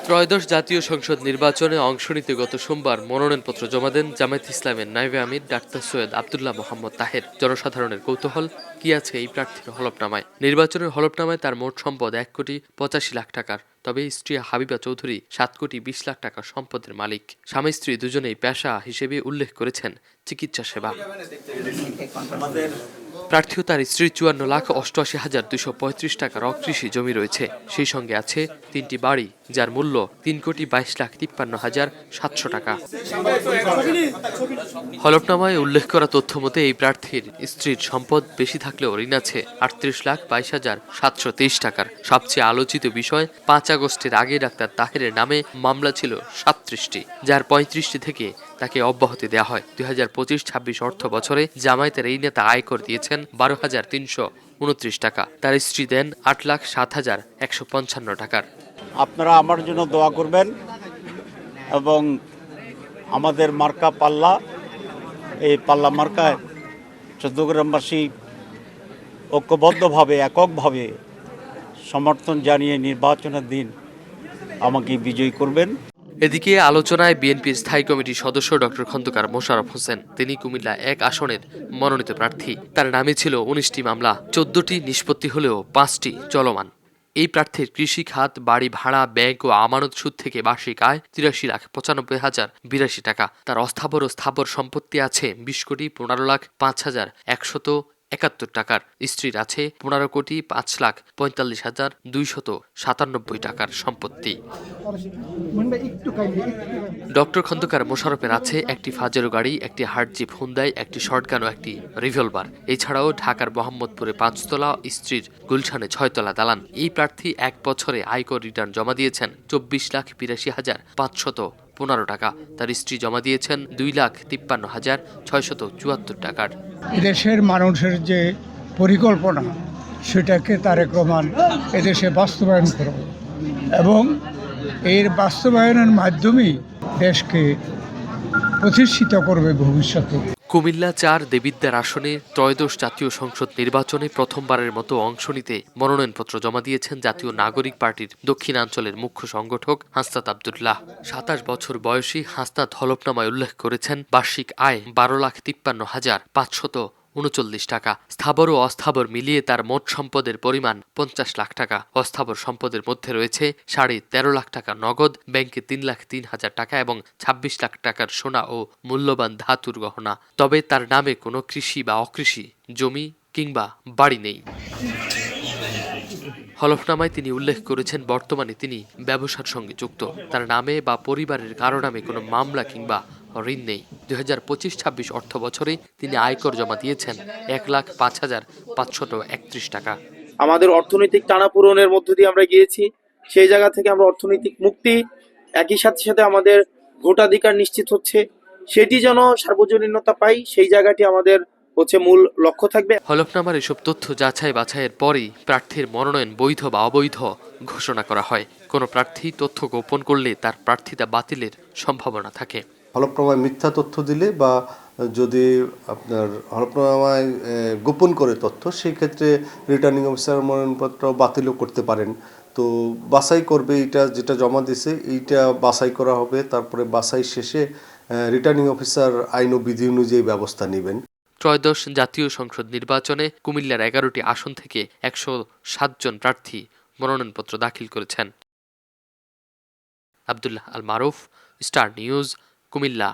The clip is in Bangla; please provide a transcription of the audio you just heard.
ত্রয়োদশ জাতীয় সংসদ নির্বাচনে অংশ নিতে গত সোমবার মনোনয়নপত্র জমা দেন জামায়াতে ইসলামের নায়েবে আমির ডাক্তার সৈয়দ আব্দুল্লাহ মোহাম্মদ তাহের। জনসাধারণের কৌতূহল, কি আছে এই প্রার্থীর হলফনামায়? নির্বাচনের হলফনামায় তার মোট সম্পদ 1,85,00,000 টাকার। তবে স্ত্রী হাবিবা চৌধুরী 7,20,00,000 টাকার সম্পদের মালিক। স্বামী স্ত্রী দুজনেই পেশা হিসেবে উল্লেখ করেছেন চিকিৎসা সেবা। প্রার্থী ও তার স্ত্রীর 54,88,235 টাকার অকৃষি জমি রয়েছে। সেই সঙ্গে আছে 3টি বাড়ি, যার মূল্য 3,22,53,700 টাকা। হলফনামায় উল্লেখ করা তথ্য মতে এই প্রার্থীর স্ত্রীর সম্পদ বেশি থাকলেও ঋণ আছে 38,22,723 টাকার। সবচেয়ে আলোচিত বিষয়, 5 আগস্টের আগে ডাক্তার তাহেরের নামে মামলা ছিল 37টি, যার 35টি থেকে তাকে অব্যাহতি দেওয়া হয়। 2025-26 অর্থ বছরে জামায়াতের এই নেতা আয়কর দিয়েছেন 12,329 টাকা। তার স্ত্রী দেন 8,07,155 টাকার। আপনারা আমার জন্য দোয়া করবেন এবং আমাদের মার্কা পাল্লা, এই পাল্লা মার্কায় চট্টগ্রামবাসী ঐক্যবদ্ধভাবে এককভাবে সমর্থন জানিয়ে নির্বাচনের দিন আমাকে বিজয়ী করবেন। এদিকে আলোচনায় বিএনপির স্থায়ী কমিটির সদস্য ডক্টর খন্দকার মোশাররফ হোসেন। তিনি কুমিল্লা 1 আসনের মনোনীত প্রার্থী। তার নামে ছিল 19টি মামলা, 14টি নিষ্পত্তি হলেও 5টি চলমান। এই প্রার্থীর কৃষি খাত, বাড়ি ভাড়া, ব্যাংক ও আমানত সুদ থেকে বার্ষিক আয় 83,95,082 টাকা। তার অস্থাবর ও স্থাবর সম্পত্তি আছে 20,05,171 টাকার। স্ত্রীর আছে 15,05,45,297 টাকার সম্পত্তি। ডক্টর খন্দকার মোশাররফের আছে একটি ফাজেরো গাড়ি, একটি হার্টজিপ হুন্দাই, একটি শর্টগান ও একটি রিভলভার। এছাড়াও ঢাকার মোহাম্মদপুরে 5 তলা, স্ত্রীর গুলশানে 6 তলা দালান। এই প্রার্থী 1 বছরে আয়কর রিটার্ন জমা দিয়েছেন 24,82,515 টাকা। তার স্ত্রী জমা দিয়েছেন 2,53,674 টাকার। এদেশের মানুষের যে পরিকল্পনা, সেটাকে তারেক রহমান এদেশে বাস্তবায়ন করবে এবং এর বাস্তবায়নের মাধ্যমেই দেশকে প্রতিষ্ঠিত করবে ভবিষ্যতে। কুমিল্লা 4 দেবিদ্বার আসনে ত্রয়োদশ জাতীয় সংসদ নির্বাচনে প্রথমবারের মতো অংশ নিতে মনোনয়নপত্র জমা দিয়েছেন জাতীয় নাগরিক পার্টির দক্ষিণাঞ্চলের মুখ্য সংগঠক হাসনাত আব্দুল্লাহ। 27 বছর বয়সী হাসনাত হলফনামায় উল্লেখ করেছেন বার্ষিক আয় 12,53,539 টাকা। স্থাবর ও অস্থাবর মিলিয়ে তার মোট সম্পদের পরিমাণ 50 লাখ টাকা। অস্থাবর সম্পদের মধ্যে রয়েছে 13.5 লাখ টাকা নগদ, ব্যাংকে 3,03,000 টাকা এবং 26 লাখ টাকার সোনা ও মূল্যবান ধাতুর গহনা। তবে তার নামে কোনো কৃষি বা অকৃষি জমি কিংবা বাড়ি নেই। হলফনামায় তিনি উল্লেখ করেছেন বর্তমানে তিনি ব্যবসার সঙ্গে যুক্ত। তার নামে বা পরিবারের কারো নামে কোনো মামলা কিংবা ঋণ নেই। 2025-26 অর্থ বছরে তিনি আয়কর জমা দিয়েছেন 1,05,531 টাকা। আমাদের অর্থনৈতিক টানাপোড়েনের মধ্য দিয়ে আমরা গিয়েছি, সেই জায়গা থেকে আমরা অর্থনৈতিক মুক্তি, একই সাথে সাথে আমাদের ভোটাধিকার নিশ্চিত হচ্ছে, সেটি যেন সার্বজনীনতা পাই, সেই জায়গাটি আমাদের মূল লক্ষ্য থাকবে। হলফনামার এসব তথ্য যাচাই বাছাইয়ের পরই প্রার্থীর মনোনয়ন বৈধ বা অবৈধ ঘোষণা করা হয়। কোনো প্রার্থী তথ্য গোপন করলে তার প্রার্থিতা বাতিলের সম্ভাবনা থাকে। হলফনামায় মিথ্যা তথ্য দিলে বা যদি আপনার হলফনামায় গোপন করে তথ্য, সেই ক্ষেত্রে রিটার্নিং অফিসার মনোনয়নপত্র বাতিলও করতে পারেন। তো বাছাই করবে, এইটা যেটা জমা দিছে এইটা বাছাই করা হবে, তারপরে বাছাই শেষে রিটার্নিং অফিসার আইন ও বিধি অনুযায়ী ব্যবস্থা নেবেন। ত্রয়োদশ জাতীয় সংসদ নির্বাচনে কুমিল্লার 11টি আসন থেকে 107 জন প্রার্থী মনোনয়নপত্র দাখিল করেছেন। আব্দুল্লাহ আল মারুফ, স্টার নিউজ, কুমিল্লা।